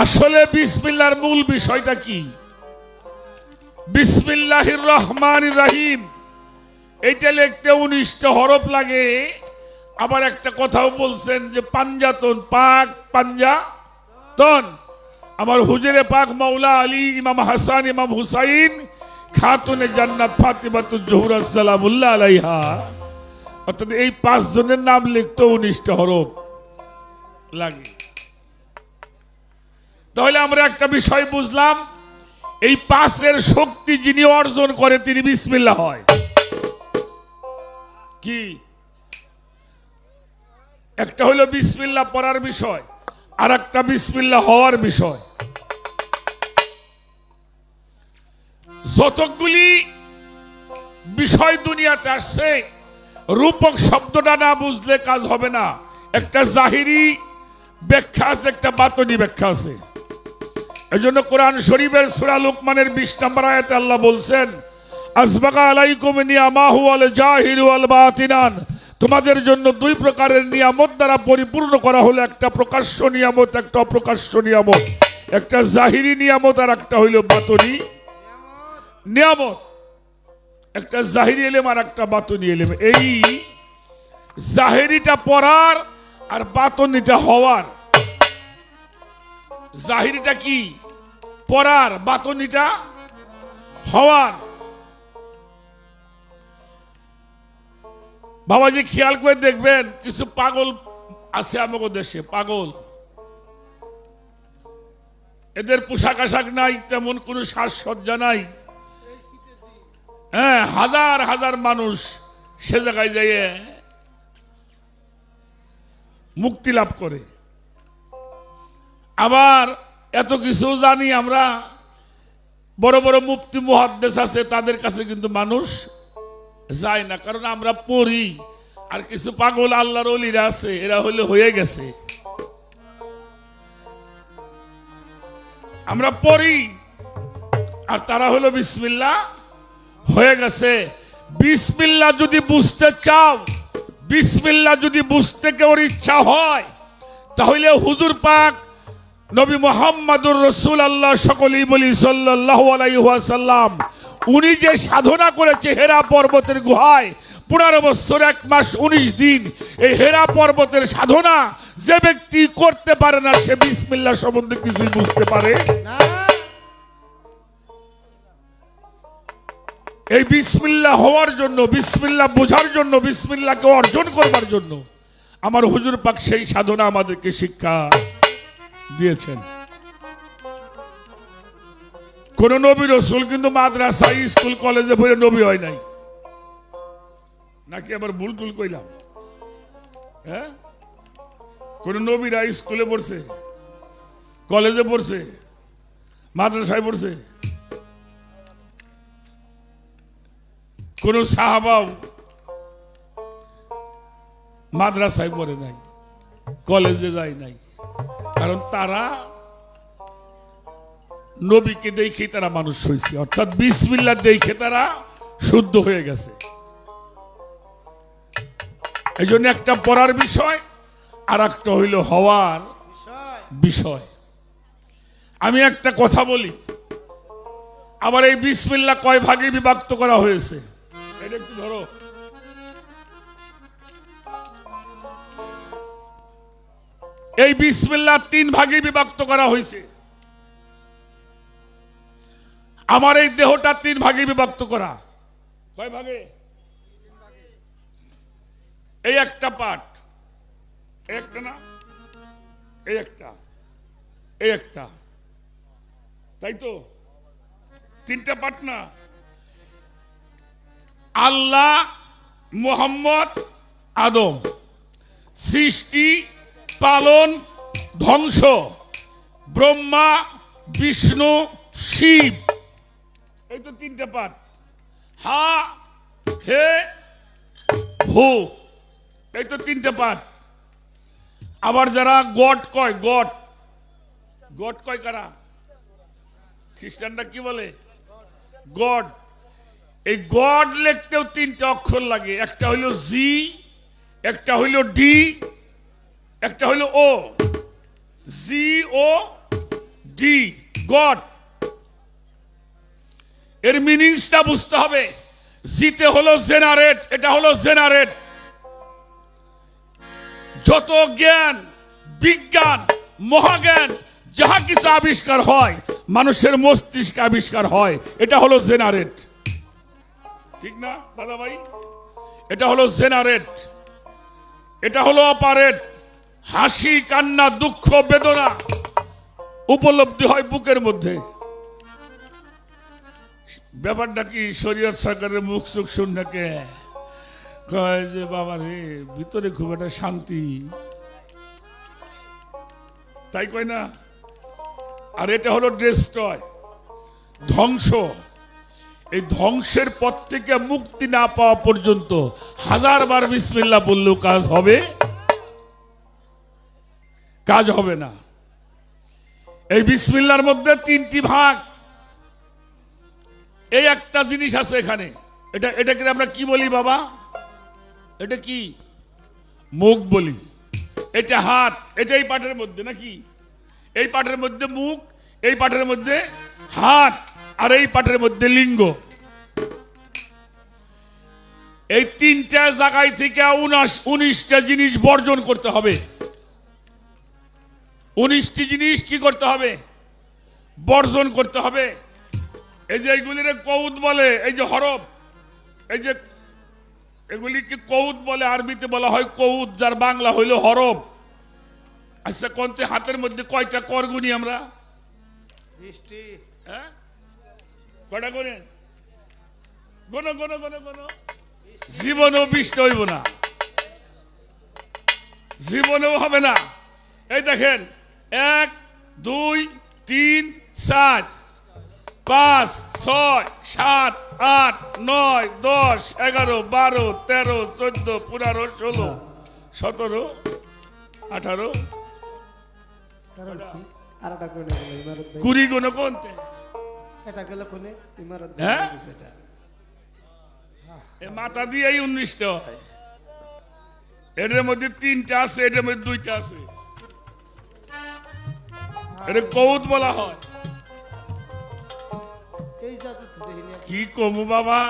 আসলে বিসমিল্লাহর মূল বিষয়টা কি? বিসমিল্লাহির রহমানির রহিম এইটা লিখতে 19টা হরফ লাগে। আবার একটা কথাও বলছেন যে পাঞ্জাতন, পাক পাঞ্জাতন। আমার হুজুরে পাক মাওলা আলী ইমাম হাসান ইমাম হুসাইন খাতুনে জান্নাত ফাতিমাতুজ জোহরা সালামুল্লাহ আলাইহা, অর্থাৎ এই 5 জনের নাম লিখতে 19টা হরফ লাগে। তাহলে আমরা একটা বিষয় বুঝলাম, এই 5-এর শক্তি যিনি অর্জন করে তিনি বিসমিল্লাহ হয়। কি? একটা হলো বিসমিল্লাহ পড়ার বিষয়, আর একটা বিসমিল্লাহ হওয়ার বিষয়। যতগুলি বিষয় দুনিয়াতে আসছে, রূপক শব্দটা না বুঝলে কাজ হবে না। একটা জাহিরি ব্যাখ্যা আছে, একটা বাতনি ব্যাখ্যা আছে। এজন্য কোরআন শরীফের সূরা লুকমানের 20 নম্বর আয়াতে আল্লাহ বলছেন, আসবাগা আলাইকুম নিয়ামাহু আল জাহির ওয়াল বাতিনান, তোমাদের জন্য 2 প্রকারের নিয়ামত দ্বারা পরিপূর্ণ করা হলো, একটা প্রকাশ্য নিয়ামত, একটা অপ্রকাশ্য নিয়ামত। একটা জাহিরি নিয়ামত আর একটা হইল বাতনি নিয়ামত। একটা জাহিরি এলেম আর একটা বাতনি এলেম। এই জাহিরিটা পড়ার আর বাতনিটা হওয়ার। জাহিরিটা কি? পড়ার, বাতনিটা হওয়ার। বাবাজি খেয়াল করে দেখবেন, কিছু পাগল আছে আমাদের দেশে, পাগল। এদের পোশাক আশাক নাই, তেমন কোনো সাজসজ্জা নাই। হ্যাঁ, হাজার হাজার মানুষ সে জায়গায় যাইয়ে মুক্তি লাভ করে। আবার এত কিছু জানি আমরা, বড় বড় মুফতি মুহাদ্দিস আছে, তাদের কাছে কিন্তু মানুষ যায় না, কারণ আমরা পড়ি। আর কিছু পাগল আল্লাহর ওলিরা আছে, এরা হলে হয়ে গেছে। আমরা পড়ি আর তারা হলো বিসমিল্লাহ হয়ে গেছে। বিসমিল্লাহ যদি বুঝতে চাও, বিসমিল্লাহ যদি বুঝতে কেউর ইচ্ছা হয়, তাহলে হুজুর পাক নবী মুহাম্মদুর রাসূলুল্লাহ, সকলেই বলি সাল্লাল্লাহু আলাইহি ওয়াসাল্লাম, উনি যে সাধনা করেছে হেরা পর্বতের গুহায় 15 বছর 1 মাস 19 দিন, এই হেরা পর্বতের সাধনা যে ব্যক্তি করতে পারে না, সে বিসমিল্লাহ সম্বন্ধে কিছুই বুঝতে পারে না। এই বিসমিল্লাহ হওয়ার জন্য, বিসমিল্লাহ বোঝার জন্য, বিসমিল্লাহকে অর্জন করবার জন্য আমার হুজুর পাক সেই সাধনা আমাদেরকে শিক্ষা দিয়েছেন। কোন নবী রাসূল কিন্তু মাদ্রাসা, স্কুল, কলেজে পড়ে নবী হয় নাই। নাকি আবার ভুল টুল কইলাম? হ্যাঁ, কোন নবীরা স্কুলে পড়ছে, কলেজে পড়ছে, মাদ্রাসায় পড়ছে? কোন সাহাবাও মাদ্রাসায় পড়ে নাই, কলেজে যায় নাই, কারণ তারা নবীকে দেখে তারা মানুষ হয়েছে, অর্থাৎ বিসমিল্লাহ দেখে তারা শুদ্ধ হয়ে গেছে। এই জন্য একটা পড়ার বিষয় আর একটা হইল হওয়ার বিষয়। আমি একটা কথা বলি, আবার এই বিসমিল্লাহ কয় ভাগে বিভক্ত করা হয়েছে এটা একটু ধরো। এই বিসমিল্লাহ 3 ভাগে বিভক্ত করা হয়েছে। আমার এই দেহটা 3 ভাগে বিভক্ত করা। কয় ভাগে? এই একটা পার্ট, একটা না, এই একটা, এই একটা, তাই তো? 3টা পার্ট না? আল্লাহ, মুহাম্মদ, আদম, সৃষ্টি, পালন, ধ্বংস, ব্রহ্মা, বিষ্ণু, শিব, এই তো 3টা পার্ট। হা, হে, হু, এই তো 3টা পার্ট। আবার যারা গড কয়, গড, গড কয় কারা? খ্রিস্টানরা কি বলে? গড। এই গড লিখতেও 3টা অক্ষর লাগে, একটা হইল জি, একটা হইল ডি, একটা হইল ও। জি ও ডি গড। এর মিনিংসটা বুঝতে হবে। জিতে হলো জেনারেট, এটা হলো জেনারেট। যত জ্ঞান, বিজ্ঞান, মহাজ্ঞান যাহা কিছু আবিষ্কার হয় মানুষের মস্তিষ্কে আবিষ্কার হয়, এটা হলো জেনারেট। ঠিক না দাদা ভাই? এটা হলো জেনারেট, এটা হলো অপারেট। হাসি, কান্না, দুঃখ, বেদনা উপলব্ধি হয় বুকের মধ্যে। ব্যাপারটা কি? শরীয়ত সরকারের মুখ চোখ শুননাকে কয় যে বাবা রে ভিতরে খুব একটা শান্তি, তাই কয় না? আর এটা হলো ডেস্ট্রয়, ধ্বংস। এই ধ্বংসের পথ থেকে মুক্তি না পাওয়া পর্যন্ত হাজারবার বিসমিল্লাহ বললেও কাজ হবে, কাজ হবে না। এই বিসমিল্লাহর মধ্যে তিনটি ভাগ। এই একটা জিনিস আছে এখানে, এটাকে আমরা কি বলি বাবা? এটা কি? মুখ বলি। এটা হাত, এটা এই পাটের মধ্যে নাকি? এই পাটের মধ্যে মুখ, এই পাটের মধ্যে হাত, আর এই পাটের মধ্যে লিঙ্গ। এই তিনটা জায়গায় থেকে 19টা জিনিস বর্জন করতে হবে। 19টি জিনিস কি করতে হবে? বর্জন করতে হবে। এই যে এইগুলির কৌদ বলে, এই যে হরফ, এই যে এগুলিকে কৌদ বলে, আরবিতে বলা হয় কৌদ, যার বাংলা হইল হরফ। আচ্ছা কোনতে হাতের মধ্যে কয়টা কর গুনি আমরা? 20টি। হ্যাঁ, কয়টা করে? গোনো গোনো গোনো গোনো। জীবনেও 20টা হইব না, জীবনেও হবে না। এই দেখেন, 1 2 3 4 5 6 7 8 9 10 11 12 13 14 15 16 17 18 কারণ কি? আরেকটা কোণে বলে ইমারত ভাই। 20 গুণ কোনতে? এটা গেল কোণে ইমারত ভাই হ্যাঁ? বলেছে এটা। এ মাথা দিয়েই 19টা হয়। এটার মধ্যে 3টা আছে, এটার মধ্যে 2টা আছে। এটা কৌদ বলা হয়। এই জাদু তো দেখিনি। কি কমু বাবা।